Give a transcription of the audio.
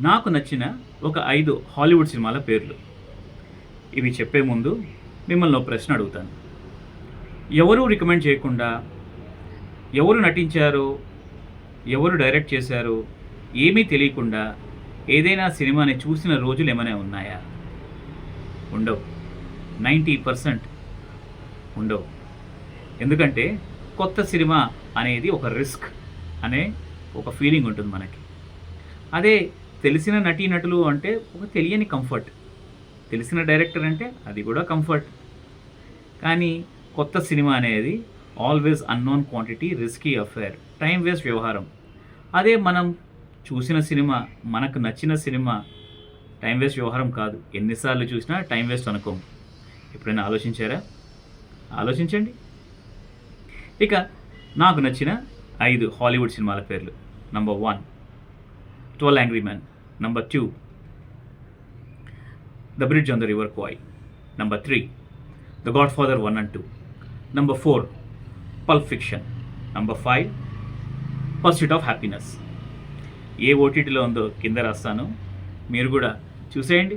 నాకు నచ్చిన ఒక 5 హాలీవుడ్ సినిమాల పేర్లు. ఇవి చెప్పే ముందు మిమ్మల్ని ఓ ప్రశ్న అడుగుతాను. ఎవరూ రికమెండ్ చేయకుండా, ఎవరు నటించారో, ఎవరు డైరెక్ట్ చేశారో ఏమీ తెలియకుండా ఏదైనా సినిమాని చూసిన రోజులు ఏమైనా ఉన్నాయా? ఉండవు. 90% ఉండవు. ఎందుకంటే కొత్త సినిమా అనేది ఒక రిస్క్ అనే ఒక ఫీలింగ్ ఉంటుంది మనకి. అదే తెలిసిన నటీనటులు అంటే ఒక తెలియని కంఫర్ట్. తెలిసిన డైరెక్టర్ అంటే అది కూడా కంఫర్ట్. కానీ కొత్త సినిమా అనేది always unknown quantity, risky affair, time waste వ్యవహారం. అదే మనం చూసిన సినిమా, మనకు నచ్చిన సినిమా టైం వేస్ట్ వ్యవహారం కాదు. ఎన్నిసార్లు చూసినా టైం వేస్ట్ అనుకోం. ఎప్పుడైనా ఆలోచించారా? ఆలోచించండి. ఇక నాకు నచ్చిన 5 హాలీవుడ్ సినిమాల పేర్లు. Number 1 12 angry man. Number 2 the bridge on the river Kwai. Number 3 the godfather 1 and 2. Number 4 pulp fiction. Number 5 pursuit of happiness. ఏ ఓటీటీలో ఉందో కింద రాస్తాను, మీరు కూడా చూసేయండి.